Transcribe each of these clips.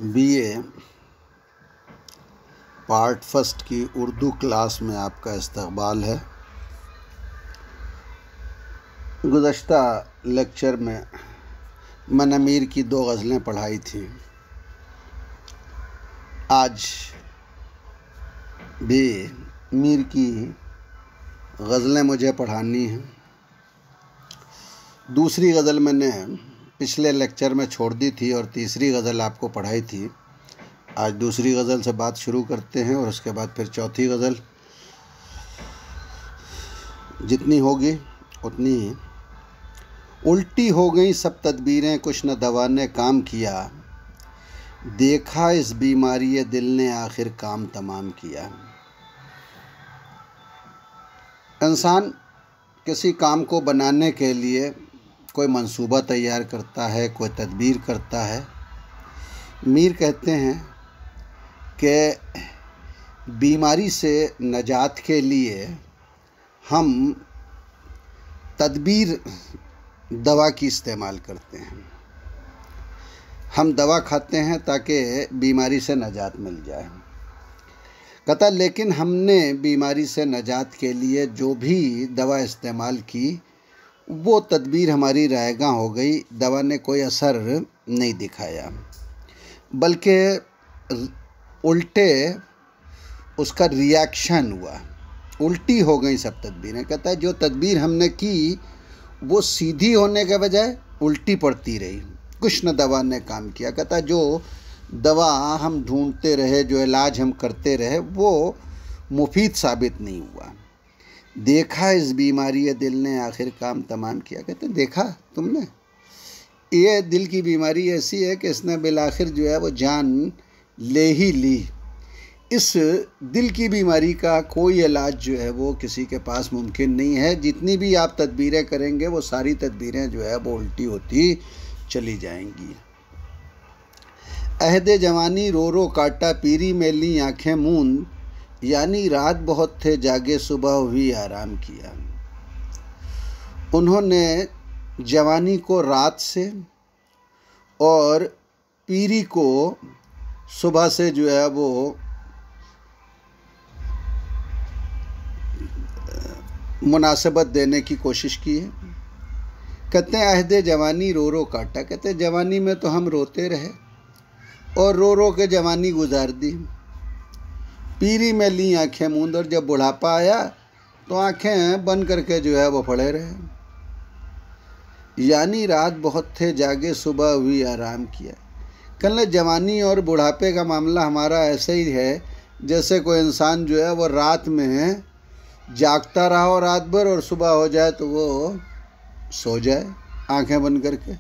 BA part first की Urdu class में आपका इस्तकबाल है। गुज़श्ता लेक्चर में मैंने मीर की 2 गज़लें पढ़ाई थी। आज भी मीर की गज़लें मुझे पढ़ानी हैं। दूसरी गज़ल मैंने पिछले लेक्चर में छोड़ दी थी और तीसरी गज़ल आपको पढ़ाई थी। आज दूसरी गज़ल से बात शुरू करते हैं और उसके बाद फिर चौथी गज़ल जितनी होगी उतनी ही। उल्टी हो गई सब तदबीरें, कुछ न दवा ने काम किया, देखा इस बीमारी दिल ने आखिर काम तमाम किया। इंसान किसी काम को बनाने के लिए कोई मंसूबा तैयार करता है, कोई तदबीर करता है। मीर कहते हैं कि बीमारी से नजात के लिए हम तदबीर दवा की इस्तेमाल करते हैं। हम दवा खाते हैं ताकि बीमारी से नजात मिल जाए। कहता लेकिन हमने बीमारी से नजात के लिए जो भी दवा इस्तेमाल की वो तदबीर हमारी रायगां हो गई। दवा ने कोई असर नहीं दिखाया, बल्कि उल्टे उसका रिएक्शन हुआ। उल्टी हो गई सब तदबीरें। कहता है जो तदबीर हमने की वो सीधी होने के बजाय उल्टी पड़ती रही, कुछ न दवा ने काम किया। कहता है जो दवा हम ढूंढते रहे, जो इलाज हम करते रहे, वो मुफीद साबित नहीं हुआ। देखा इस बीमारी दिल ने आखिर काम तमाम किया। कहते देखा तुमने, ये दिल की बीमारी ऐसी है कि इसने बिलाखिर जो है वो जान ले ही ली। इस दिल की बीमारी का कोई इलाज जो है वो किसी के पास मुमकिन नहीं है। जितनी भी आप तदबीरें करेंगे वो सारी तदबीरें जो है वो उल्टी होती चली जाएंगी। अहदे जवानी रो रो काटा, पीरी में ली आँखें मूंद, यानी रात बहुत थे जागे सुबह हुई आराम किया। उन्होंने जवानी को रात से और पीरी को सुबह से जो है वो मुनासिबत देने की कोशिश की है। कहते हैं अहदे जवानी रो रो काटा। कहते हैं जवानी में तो हम रोते रहे और रो रो के जवानी गुजार दी। पीरी में ली आँखें मूंद, और जब बुढ़ापा आया तो आँखें बंद करके जो है वो पड़े रहे। यानी रात बहुत थे जागे सुबह हुई आराम किया। कल जवानी और बुढ़ापे का मामला हमारा ऐसे ही है जैसे कोई इंसान जो है वो रात में जागता रहा हो रात भर और सुबह हो जाए तो वो सो जाए आंखें बंद करके।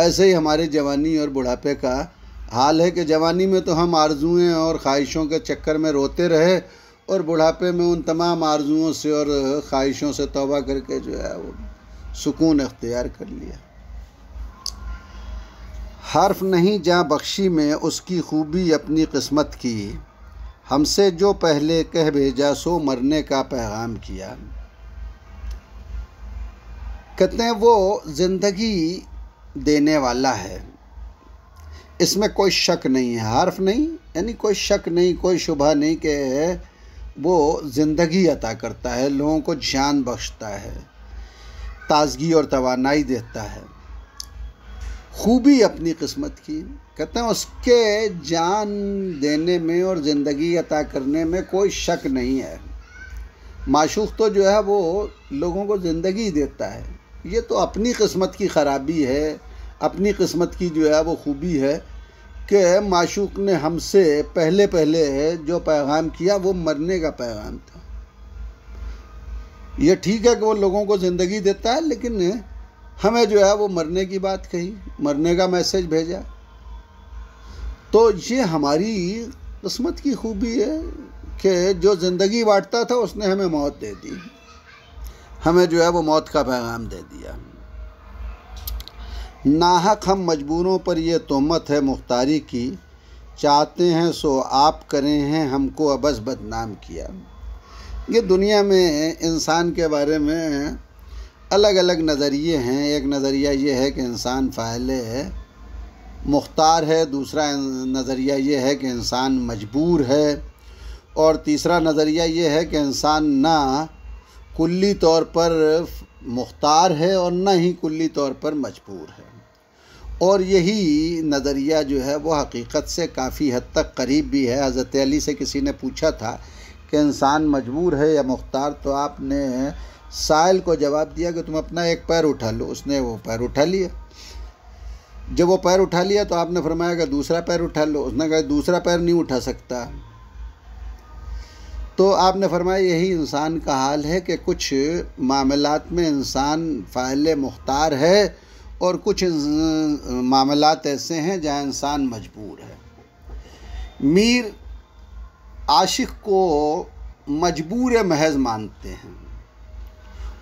ऐसे ही हमारी जवानी और बुढ़ापे का हाल है कि जवानी में तो हम आरजुएं और ख्वाहिशों के चक्कर में रोते रहे और बुढ़ापे में उन तमाम आरजुओं से और ख्वाहिशों से तौबा करके जो है वो सुकून इख्तियार कर लिया। हर्फ नहीं जहाँ बख्शी में उसकी खूबी अपनी किस्मत की, हमसे जो पहले कह भेजा सो मरने का पैगाम किया। कहते हैं वो ज़िंदगी देने वाला है, इसमें कोई शक नहीं है। हर्फ नहीं यानी कोई शक नहीं, कोई शुबहा नहीं कि वो ज़िंदगी अता करता है, लोगों को जान बख्शता है, ताजगी और तवानाई देता है। खूबी अपनी किस्मत की, कहते हैं उसके जान देने में और ज़िंदगी अता करने में कोई शक नहीं है। माशूक़ तो जो है वो लोगों को ज़िंदगी देता है, ये तो अपनी किस्मत की ख़राबी है, अपनी किस्मत की जो है वो खूबी है कि माशूक़ ने हमसे पहले जो पैगाम किया वो मरने का पैगाम था। ये ठीक है कि वो लोगों को ज़िंदगी देता है, लेकिन हमें जो है वो मरने की बात कही, मरने का मैसेज भेजा। तो ये हमारी किस्मत की खूबी है कि जो ज़िंदगी बांटता था उसने हमें मौत दे दी, हमें जो है वो मौत का पैगाम दे दिया। नाहक हम मजबूरों पर ये तोहमत है मुख्तारी की, चाहते हैं सो आप करें हैं हमको अबस बदनाम किया। ये दुनिया में इंसान के बारे में अलग अलग नज़रिए हैं। एक नज़रिया ये है कि इंसान फ़ाइल है मुख्तार है, दूसरा नज़रिया ये है कि इंसान मजबूर है, और तीसरा नज़रिया ये है कि इंसान ना कुल्ली तौर पर मुख्तार है और ना ही कुल्ली तौर पर मजबूर है। और यही नज़रिया जो है वो हकीकत से काफ़ी हद तक करीब भी है। हज़रत अली से किसी ने पूछा था कि इंसान मजबूर है या मुख्तार, तो आपने साइल को जवाब दिया कि तुम अपना एक पैर उठा लो। उसने वो पैर उठा लिया। जब वो पैर उठा लिया तो आपने फरमाया कि दूसरा पैर उठा लो। उसने कहा दूसरा पैर नहीं उठा सकता। तो आपने फरमाया यही इंसान का हाल है कि कुछ मामलात में इंसान फ़ाइल मुख्तार है और कुछ मामलात ऐसे हैं जहाँ इंसान मजबूर है। मीर आशिक को मजबूर महज मानते हैं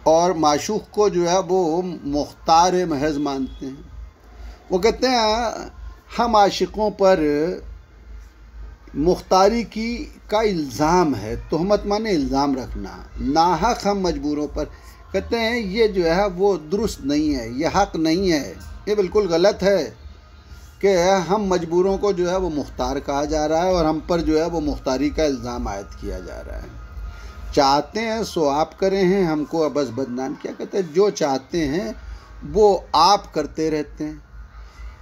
और माशूक को जो है वो मुख्तार महज मानते हैं। वो कहते हैं हम आशिकों पर मुख्तारी का इल्ज़ाम है। तोहमत माने इल्ज़ाम रखना, नाहक हम मजबूरों पर। कहते हैं ये जो है वो दुरुस्त नहीं है, ये हक़ नहीं है, ये बिल्कुल गलत है कि हम मजबूरों को जो है वो मुख्तार कहा जा रहा है और हम पर जो है वो मुख्तारी का इल्ज़ाम आयद किया जा रहा है। चाहते हैं सो आप करें हैं, हमको बस बदनाम किया। कहते हैं जो चाहते हैं वो आप करते रहते हैं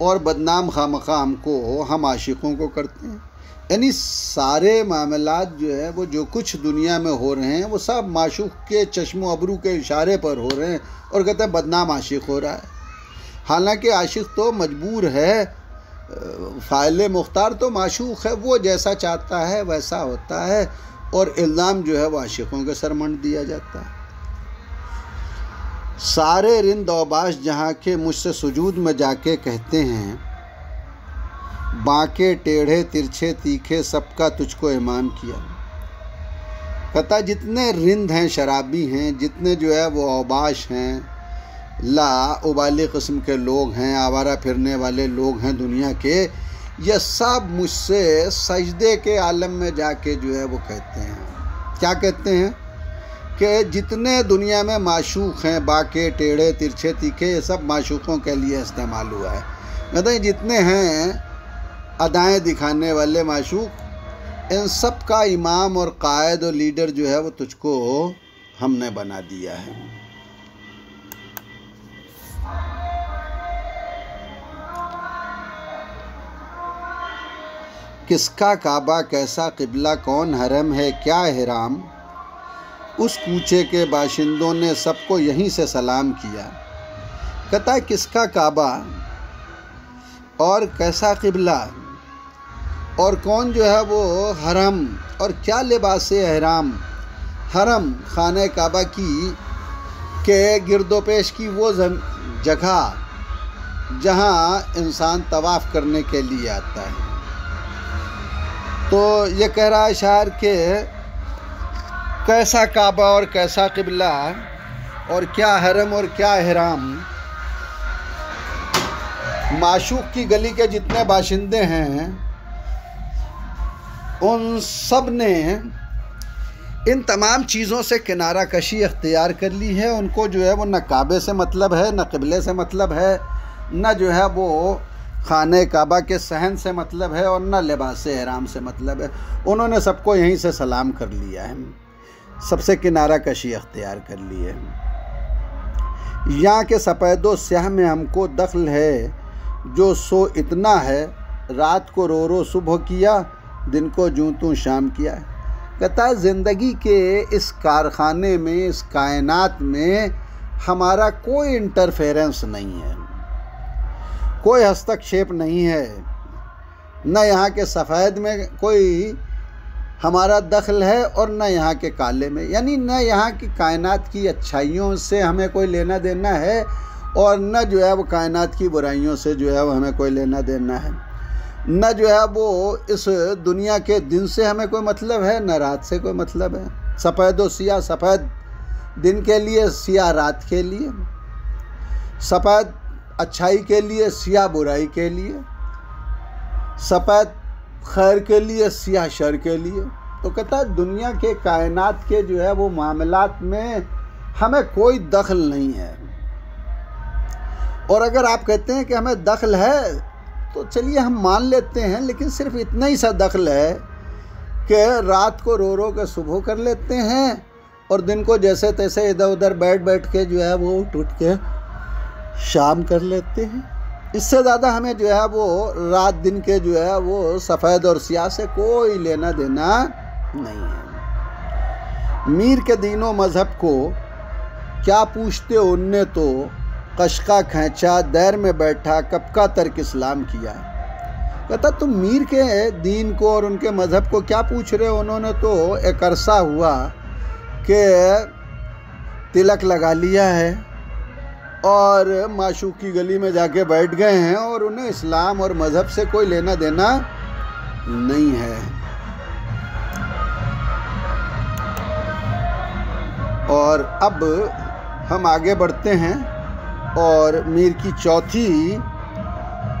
और बदनाम खामखा हमको, हम आशिकों को करते हैं। यानी सारे मामलात जो है वो जो कुछ दुनिया में हो रहे हैं वो सब माशूक के चश्मो अबरू के इशारे पर हो रहे हैं और कहते हैं बदनाम आशिक हो रहा है। हालांकि आशिक तो मजबूर है, फ़ाइल मुख्तार तो माशूक है, वो जैसा चाहता है वैसा होता है और इल्ज़ाम जो है वो आशिकों के सर मंड दिया जाता है। सारे रिंद औबाश जहाँ के मुझसे सुजूद में जाके कहते हैं, बांके टेढ़े तिरछे तीखे सबका तुझको इमाम किया। कहता जितने रिंद हैं, शराबी हैं, जितने जो है वो औबाश हैं, ला उबाली किस्म के लोग हैं, आवारा फिरने वाले लोग हैं दुनिया के, ये सब मुझसे सजदे के आलम में जाके जो है वो कहते हैं। क्या कहते हैं कि जितने दुनिया में माशूक हैं, बाके टेढ़े तिरछे तीखे, ये सब माशूकों के लिए इस्तेमाल हुआ है। मतलब जितने हैं अदाएँ दिखाने वाले माशूक, इन सब का इमाम और कायद और लीडर जो है वो तुझको हमने बना दिया है। किसका काबा, कैसा किबला, कौन हरम है, क्या हिराम, उस कूचे के बाशिंदों ने सबको यहीं से सलाम किया। कहता है किसका काबा और कैसा किबला और कौन जो है वो हरम और क्या लिबास एहराम। हरम खाने काबा की के गिरदोपेश की वो जगह जहाँ इंसान तवाफ़ करने के लिए आता है। तो ये कह रहा है शायर के कैसा काबा और कैसा किबला और क्या हरम और क्या एहराम। माशूक की गली के जितने बाशिंदे हैं उन सब ने इन तमाम चीज़ों से किनारा कशी अख्तियार कर ली है। उनको जो है वो न काबे से मतलब है, न क़िबले से मतलब है, न जो है वो खाने काबा के सहन से मतलब है और न लिबास एहराम से मतलब है। उन्होंने सबको यहीं से सलाम कर लिया है, सबसे किनारा कशी अख्तियार कर ली है। यहाँ के सफ़ेदो स्याह में हमको दखल है, जो सो इतना है, रात को रो रो सुबह किया, दिन को जूं तू शाम किया। कहता है ज़िंदगी के इस कारखाने में, इस कायनात में हमारा कोई इंटरफेरेंस नहीं है, कोई हस्तक्षेप नहीं है, न यहाँ के सफ़ेद में कोई हमारा दखल है और न यहाँ के काले में। यानी न यहाँ की कायनात की अच्छाइयों से हमें कोई लेना देना है और न जो है वो कायनात की बुराइयों से जो है वो हमें कोई लेना देना है। न जो है वो इस दुनिया के दिन से हमें कोई मतलब है, न रात से कोई मतलब है। सफ़ेद व सियाह, सफ़ेद दिन के लिए, सियाह रात के लिए, सफ़ेद अच्छाई के लिए, सियाह बुराई के लिए, सफ़ेद खैर के लिए, सियाह शर के लिए। तो कहता है दुनिया के कायनात के जो है वो मामलात में हमें कोई दखल नहीं है। और अगर आप कहते हैं कि हमें दखल है तो चलिए हम मान लेते हैं, लेकिन सिर्फ इतना ही सा दखल है कि रात को रो रो के सुबह कर लेते हैं और दिन को जैसे तैसे इधर उधर बैठ बैठ के जो है वो उठ के शाम कर लेते हैं। इससे ज़्यादा हमें जो है वो रात दिन के जो है वो सफ़ेद और स्याह से कोई लेना देना नहीं है। मीर के दीनों मज़हब को क्या पूछते उनने तो कशका खींचा दैर में बैठा कब का तर्क इस्लाम किया। कहता तुम मीर के दीन को और उनके मज़हब को क्या पूछ रहे हो, उन्होंने तो एक अरसा हुआ कि तिलक लगा लिया है और माशूक की गली में जाके बैठ गए हैं और उन्हें इस्लाम और मज़हब से कोई लेना देना नहीं है। और अब हम आगे बढ़ते हैं और मीर की चौथी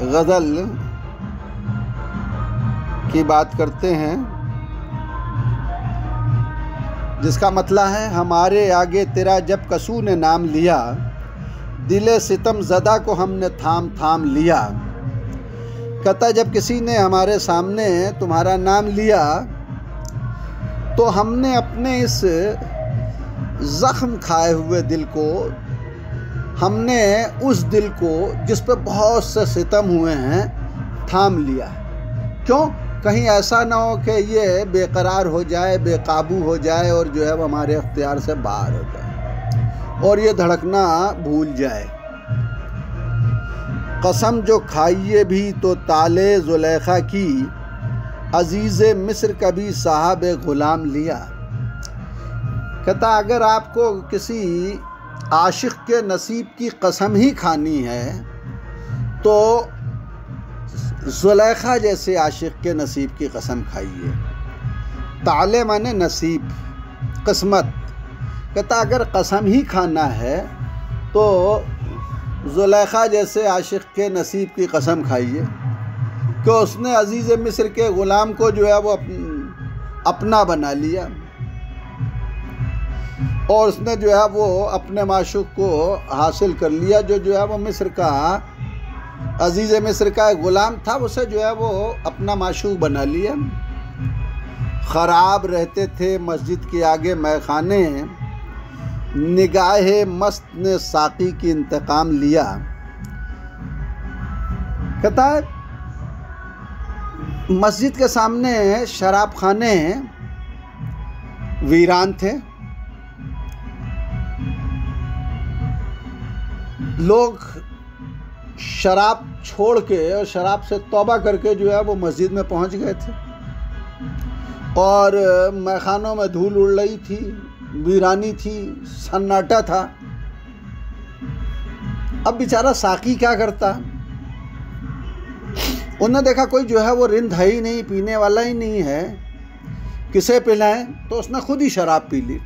गज़ल की बात करते हैं, जिसका मतलब है हमारे आगे तेरा जब कसू ने नाम लिया, दिले सितम ज़दा को हमने थाम थाम लिया। कहता जब किसी ने हमारे सामने तुम्हारा नाम लिया तो हमने अपने इस ज़ख्म खाए हुए दिल को, हमने उस दिल को जिस पे बहुत से सितम हुए हैं थाम लिया। क्यों? कहीं ऐसा ना हो कि ये बेकरार हो जाए, बेकाबू हो जाए और जो है वो हमारे अख्तियार से बाहर हो जाए और ये धड़कना भूल जाए। कसम जो खाइए भी तो ताले ज़ुलेखा की, अजीज़े मिस्र कभी साहब ग़ुलाम लिया। कहता अगर आपको किसी आशिक़ के नसीब की कसम ही खानी है तो ज़ुलेखा जैसे आशिक़ के नसीब की कसम खाइए। ताले माने नसीब, किस्मत। कहता अगर कसम ही खाना है तो ज़ुलेखा जैसे आशिक़ के नसीब की कसम खाइए कि उसने अजीज़ मिस्र के ग़ुलाम को जो है वो अपना बना लिया और उसने जो है वो अपने माशूक़ को हासिल कर लिया, जो है वो मिस्र का अजीज़ मिस्र का ग़ुलाम था, उसे जो है वो अपना माशूक़ बना लिया। ख़राब रहते थे मस्जिद के आगे मैखाने, निगाहे मस्त ने साक़ी की इंतकाम लिया। कहता है मस्जिद के सामने शराब खाने वीरान थे, लोग शराब छोड़ के और शराब से तौबा करके जो है वो मस्जिद में पहुंच गए थे और मैखानों में धूल उड़ रही थी, वीरानी थी, सन्नाटा था। अब बेचारा साकी क्या करता, उन्होंने देखा कोई जो है वो रिंद है ही नहीं, पीने वाला ही नहीं है, किसे पिलाएं, तो उसने खुद ही शराब पी ली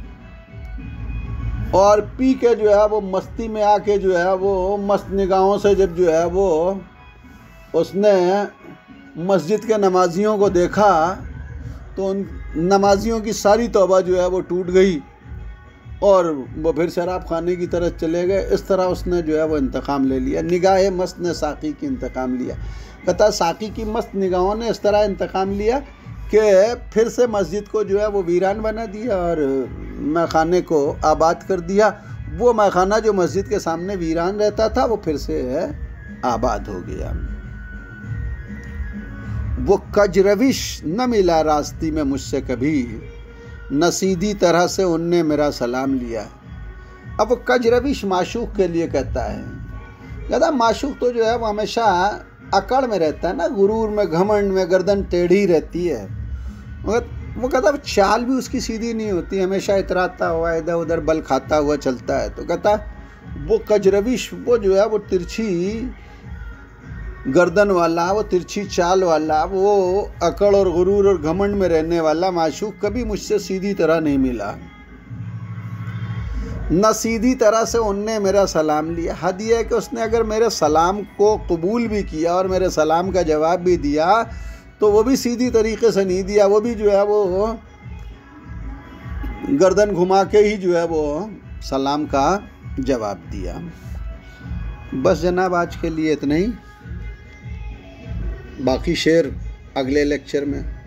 और पी के जो है वो मस्ती में आके जो है वो मस्त निगाहों से जब जो है वो उसने मस्जिद के नमाजियों को देखा तो उन नमाजियों की सारी तौबा जो है वो टूट गई और वो फिर शराब खाने की तरफ चले गए। इस तरह उसने जो है वो इंतकाम ले लिया। निगाह मस्त ने साकी की इंतकाम लिया। कहता साकी की मस्त निगाहों ने इस तरह इंतकाम लिया कि फिर से मस्जिद को जो है वो वीरान बना दिया और मैखाने को आबाद कर दिया। वो मैखाना जो मस्जिद के सामने वीरान रहता था वो फिर से आबाद हो गया। वो कजरविश न मिला रास्ती में मुझसे कभी, न सीधी तरह से उनने मेरा सलाम लिया। अब वो कजरविश माशूक के लिए कहता है, कहता माशूक तो जो है वो हमेशा अकड़ में रहता है ना, गुरूर में, घमंड में, गर्दन टेढ़ी रहती है। वो कहता चाल भी उसकी सीधी नहीं होती, हमेशा इतराता हुआ इधर उधर बल खाता हुआ चलता है। तो कहता वो कजरविश, वो जो है वो तिरछी गर्दन वाला, वो तिरछी चाल वाला, वो अकड़ और गुरूर और घमंड में रहने वाला माशूक कभी मुझसे सीधी तरह नहीं मिला, न सीधी तरह से उनने मेरा सलाम लिया। हद यह है कि उसने अगर मेरे सलाम को कबूल भी किया और मेरे सलाम का जवाब भी दिया तो वो भी सीधी तरीके से नहीं दिया, वो भी जो है वो गर्दन घुमा के ही जो है वो सलाम का जवाब दिया। बस जनाब आज के लिए इतना ही। बाकी शेर अगले लेक्चर में।